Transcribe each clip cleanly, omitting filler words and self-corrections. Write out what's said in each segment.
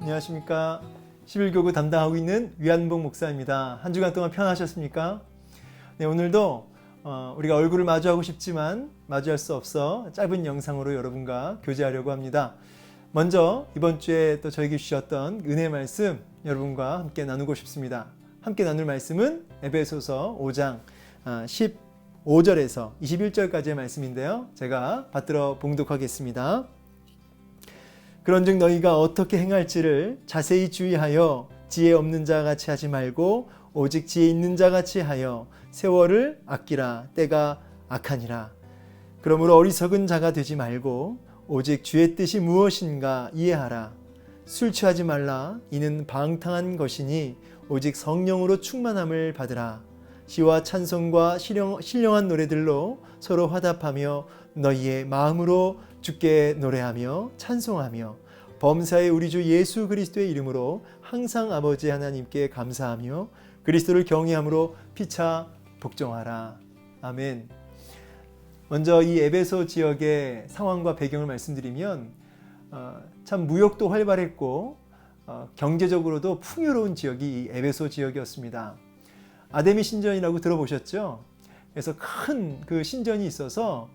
안녕하십니까. 11교구 담당하고 있는 위안봉 목사입니다. 한 주간 동안 편하셨습니까? 네, 오늘도 우리가 얼굴을 마주하고 싶지만 마주할 수 없어 짧은 영상으로 여러분과 교제하려고 합니다. 먼저 이번 주에 또 저에게 주셨던 은혜 말씀 여러분과 함께 나누고 싶습니다. 함께 나눌 말씀은 에베소서 5장 15절에서 21절까지의 말씀인데요. 제가 받들어 봉독하겠습니다. 그런즉 너희가 어떻게 행할지를 자세히 주의하여 지혜 없는 자 같이 하지 말고 오직 지혜 있는 자 같이 하여 세월을 아끼라. 때가 악하니라. 그러므로 어리석은 자가 되지 말고 오직 주의 뜻이 무엇인가 이해하라. 술 취하지 말라. 이는 방탕한 것이니 오직 성령으로 충만함을 받으라. 시와 찬송과 신령한 노래들로 서로 화답하며 너희의 마음으로 주께 노래하며 찬송하며 범사의 우리 주 예수 그리스도의 이름으로 항상 아버지 하나님께 감사하며 그리스도를 경외함으로 피차 복종하라. 아멘. 먼저 이 에베소 지역의 상황과 배경을 말씀드리면 참 무역도 활발했고 경제적으로도 풍요로운 지역이 이 에베소 지역이었습니다. 아데미 신전이라고 들어보셨죠? 그래서 큰 그 신전이 있어서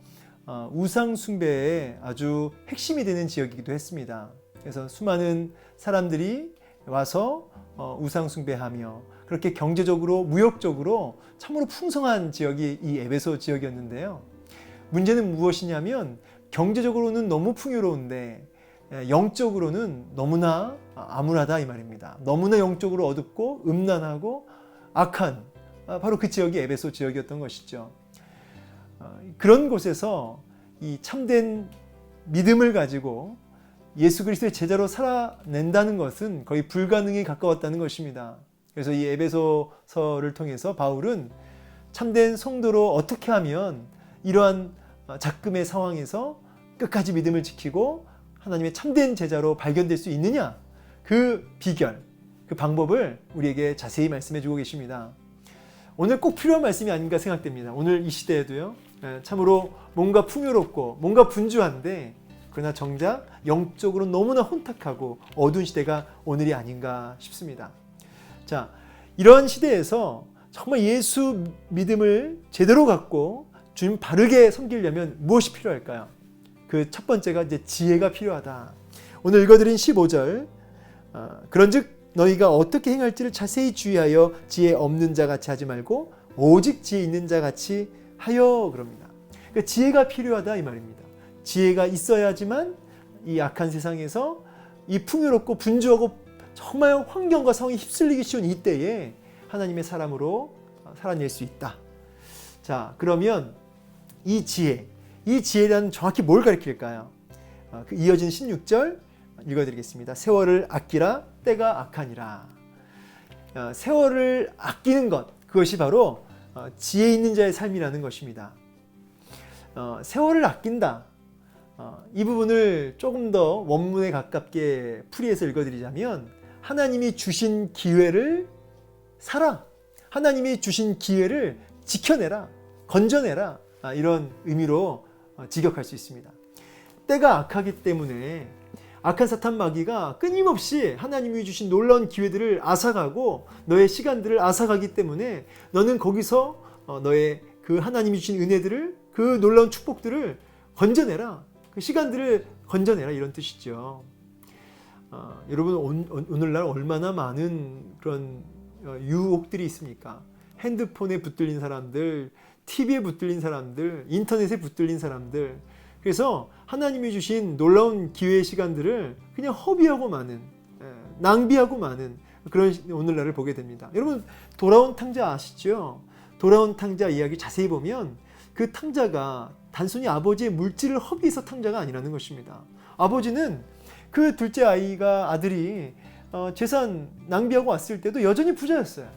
우상 숭배의 아주 핵심이 되는 지역이기도 했습니다. 그래서 수많은 사람들이 와서 우상 숭배하며 그렇게 경제적으로 무역적으로 참으로 풍성한 지역이 이 에베소 지역이었는데요. 문제는 무엇이냐면 경제적으로는 너무 풍요로운데 영적으로는 너무나 암울하다 이 말입니다. 너무나 영적으로 어둡고 음란하고 악한 바로 그 지역이 에베소 지역이었던 것이죠. 그런 곳에서 이 참된 믿음을 가지고 예수 그리스도의 제자로 살아낸다는 것은 거의 불가능에 가까웠다는 것입니다. 그래서 이 에베소서를 통해서 바울은 참된 성도로 어떻게 하면 이러한 작금의 상황에서 끝까지 믿음을 지키고 하나님의 참된 제자로 발견될 수 있느냐, 그 비결, 그 방법을 우리에게 자세히 말씀해 주고 계십니다. 오늘 꼭 필요한 말씀이 아닌가 생각됩니다. 오늘 이 시대에도요. 참으로 뭔가 풍요롭고 뭔가 분주한데 그러나 정작 영적으로 너무나 혼탁하고 어두운 시대가 오늘이 아닌가 싶습니다. 자, 이런 시대에서 정말 예수 믿음을 제대로 갖고 주님 바르게 섬기려면 무엇이 필요할까요? 그 첫 번째가 이제 지혜가 필요하다. 오늘 읽어드린 15절 그런즉 너희가 어떻게 행할지를 자세히 주의하여 지혜 없는 자 같이 하지 말고 오직 지혜 있는 자 같이 하여 그럽니다. 그러니까 지혜가 필요하다 이 말입니다. 지혜가 있어야지만 이 악한 세상에서 이 풍요롭고 분주하고 정말 환경과 상황이 휩쓸리기 쉬운 이때에 하나님의 사람으로 살아낼 수 있다. 자, 그러면 이 지혜란 정확히 뭘 가리킬까요? 그 이어진 16절 읽어드리겠습니다. 세월을 아끼라. 때가 악하니라. 세월을 아끼는 것, 그것이 바로 지혜 있는 자의 삶이라는 것입니다. 세월을 아낀다. 이 부분을 조금 더 원문에 가깝게 풀이해서 읽어드리자면 하나님이 주신 기회를 살아. 하나님이 주신 기회를 지켜내라. 건져내라. 이런 의미로 직역할 수 있습니다. 때가 악하기 때문에 악한 사탄 마귀가 끊임없이 하나님이 주신 놀라운 기회들을 앗아가고 너의 시간들을 앗아가기 때문에 너는 거기서 너의 그 하나님이 주신 은혜들을, 그 놀라운 축복들을 건져내라. 그 시간들을 건져내라, 이런 뜻이죠. 여러분 오늘날 얼마나 많은 그런 유혹들이 있습니까? 핸드폰에 붙들린 사람들, TV에 붙들린 사람들, 인터넷에 붙들린 사람들. 그래서 하나님이 주신 놀라운 기회의 시간들을 그냥 허비하고 마는, 낭비하고 마는 그런 오늘날을 보게 됩니다. 여러분 돌아온 탕자 아시죠? 돌아온 탕자 이야기 자세히 보면 그 탕자가 단순히 아버지의 물질을 허비해서 탕자가 아니라는 것입니다. 아버지는 그 둘째 아들이 재산 낭비하고 왔을 때도 여전히 부자였어요.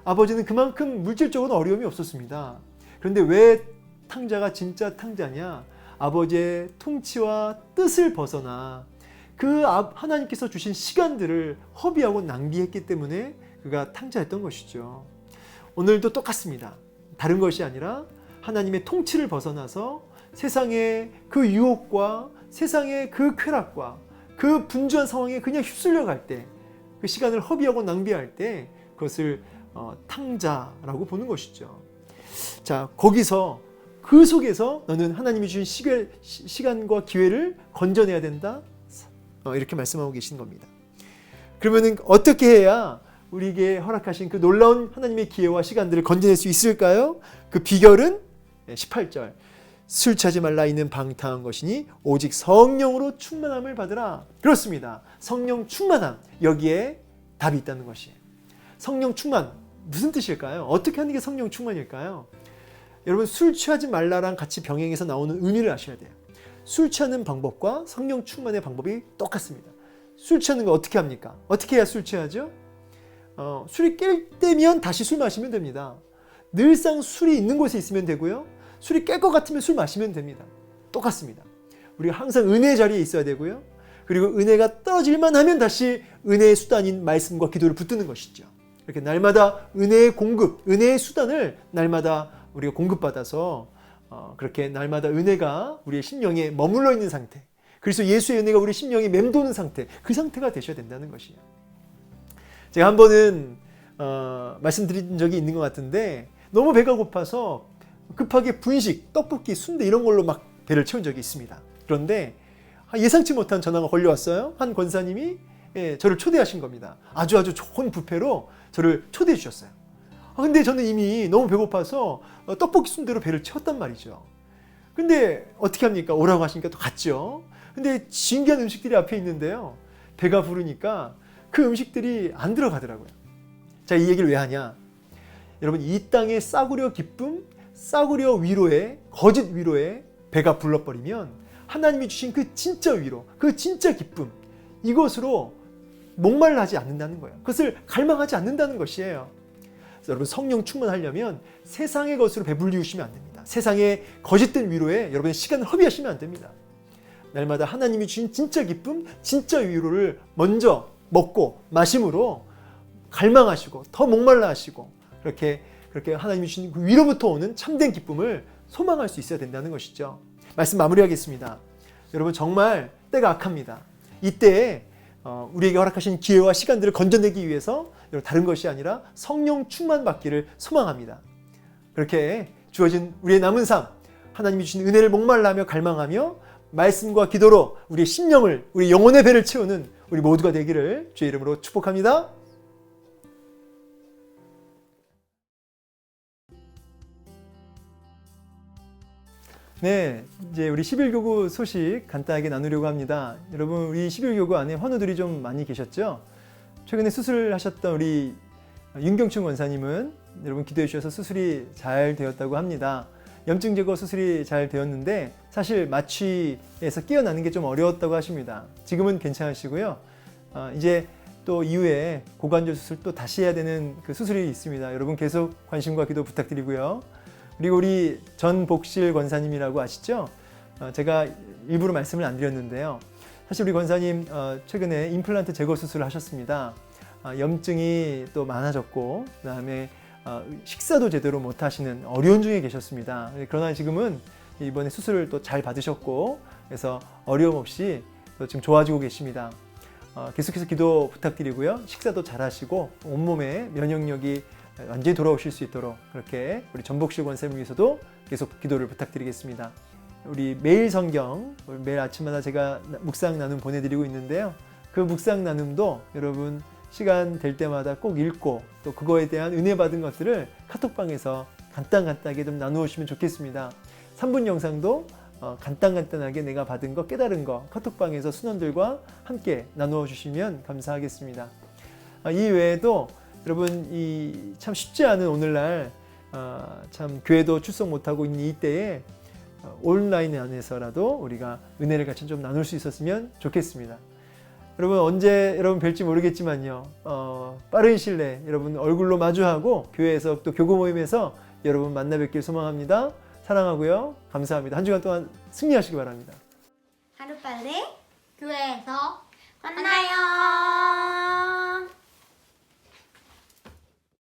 아버지는 그만큼 물질적으로 어려움이 없었습니다. 그런데 왜 탕자가 진짜 탕자냐? 아버지의 통치와 뜻을 벗어나 그 하나님께서 주신 시간들을 허비하고 낭비했기 때문에 그가 탕자였던 것이죠. 오늘도 똑같습니다. 다른 것이 아니라 하나님의 통치를 벗어나서 세상의 그 유혹과 세상의 그 쾌락과 그 분주한 상황에 그냥 휩쓸려 갈 때, 그 시간을 허비하고 낭비할 때 그것을 탕자라고 보는 것이죠. 자, 거기서 그 속에서 너는 하나님이 주신 시간과 기회를 건져내야 된다. 이렇게 말씀하고 계신 겁니다. 그러면은 어떻게 해야 우리에게 허락하신 그 놀라운 하나님의 기회와 시간들을 건져낼 수 있을까요? 그 비결은 18절. 술 취하지 말라 이는 방탕한 것이니 오직 성령으로 충만함을 받으라. 그렇습니다. 성령 충만함. 여기에 답이 있다는 것이에요. 성령 충만. 무슨 뜻일까요? 어떻게 하는 게 성령 충만일까요? 여러분, 술 취하지 말라랑 같이 병행해서 나오는 의미를 아셔야 돼요. 술 취하는 방법과 성령 충만의 방법이 똑같습니다. 술 취하는 거 어떻게 합니까? 어떻게 해야 술 취하죠? 술이 깰 때면 다시 술 마시면 됩니다. 늘상 술이 있는 곳에 있으면 되고요. 술이 깰 것 같으면 술 마시면 됩니다. 똑같습니다. 우리가 항상 은혜의 자리에 있어야 되고요. 그리고 은혜가 떨어질만 하면 다시 은혜의 수단인 말씀과 기도를 붙드는 것이죠. 이렇게 날마다 은혜의 공급, 은혜의 수단을 날마다 우리가 공급받아서 그렇게 날마다 은혜가 우리의 심령에 머물러 있는 상태, 그래서 예수의 은혜가 우리 심령에 맴도는 상태, 그 상태가 되셔야 된다는 것이에요. 제가 한 번은 말씀드린 적이 있는 것 같은데, 너무 배가 고파서 급하게 분식, 떡볶이, 순대 이런 걸로 막 배를 채운 적이 있습니다. 그런데 예상치 못한 전화가 걸려왔어요. 한 권사님이 저를 초대하신 겁니다. 아주 좋은 뷔페로 저를 초대해 주셨어요. 근데 저는 이미 너무 배고파서 떡볶이 순대로 배를 채웠단 말이죠. 근데 어떻게 합니까? 오라고 하시니까 또 갔죠. 근데 신기한 음식들이 앞에 있는데요. 배가 부르니까 그 음식들이 안 들어가더라고요. 자, 이 얘기를 왜 하냐? 여러분, 이 땅의 싸구려 기쁨, 싸구려 위로에, 거짓 위로에 배가 불러버리면 하나님이 주신 그 진짜 위로, 그 진짜 기쁨, 이것으로 목말라 하지 않는다는 거예요. 그것을 갈망하지 않는다는 것이에요. 그래서 여러분, 성령 충만하려면 세상의 것으로 배불리우시면 안 됩니다. 세상의 거짓된 위로에 여러분의 시간을 허비하시면 안 됩니다. 날마다 하나님이 주신 진짜 기쁨, 진짜 위로를 먼저 먹고 마심으로 갈망하시고 더 목말라 하시고 그렇게 하나님이 주신 그 위로부터 오는 참된 기쁨을 소망할 수 있어야 된다는 것이죠. 말씀 마무리하겠습니다. 여러분, 정말 때가 악합니다. 이때에 우리에게 허락하신 기회와 시간들을 건져내기 위해서 다른 것이 아니라 성령 충만 받기를 소망합니다. 그렇게 주어진 우리의 남은 삶, 하나님이 주신 은혜를 목말라하며 갈망하며 말씀과 기도로 우리의 심령을, 우리 영혼의 배를 채우는 우리 모두가 되기를 주의 이름으로 축복합니다. 네, 이제 우리 11교구 소식 간단하게 나누려고 합니다. 여러분, 우리 11교구 안에 환우들이 좀 많이 계셨죠? 최근에 수술하셨던 우리 윤경춘 원사님은 여러분 기도해 주셔서 수술이 잘 되었다고 합니다. 염증 제거 수술이 잘 되었는데 사실 마취에서 깨어나는 게 좀 어려웠다고 하십니다. 지금은 괜찮으시고요. 이제 또 이후에 고관절 수술 또 다시 해야 되는 그 수술이 있습니다. 여러분 계속 관심과 기도 부탁드리고요. 그리고 우리 전복실 권사님이라고 아시죠? 제가 일부러 말씀을 안 드렸는데요. 사실 우리 권사님 최근에 임플란트 제거 수술을 하셨습니다. 염증이 또 많아졌고 그다음에 식사도 제대로 못 하시는 어려운 중에 계셨습니다. 그러나 지금은 이번에 수술을 또 잘 받으셨고 그래서 어려움 없이 또 지금 좋아지고 계십니다. 계속해서 기도 부탁드리고요. 식사도 잘 하시고 온몸에 면역력이 완전히 돌아오실 수 있도록 그렇게 우리 전복실 권사님을 위해서도 계속 기도를 부탁드리겠습니다. 우리 매일 성경, 매일 아침마다 제가 묵상 나눔 보내드리고 있는데요. 그 묵상 나눔도 여러분 시간 될 때마다 꼭 읽고 또 그거에 대한 은혜 받은 것들을 카톡방에서 간단하게 좀 나누시면 좋겠습니다. 3분 영상도 간단하게 내가 받은 거, 깨달은 거 카톡방에서 순원들과 함께 나누어 주시면 감사하겠습니다. 이 외에도 여러분 이 참 쉽지 않은 오늘날 참 교회도 출석 못하고 있는 이때에 온라인 안에서라도 우리가 은혜를 같이 좀 나눌 수 있었으면 좋겠습니다. 여러분 언제 여러분 뵐지 모르겠지만요. 빠른 시일 내에 여러분 얼굴로 마주하고 교회에서 또 교구 모임에서 여러분 만나 뵙길 소망합니다. 사랑하고요. 감사합니다. 한 주간 동안 승리하시기 바랍니다. 하루빨리 교회에서 만나요.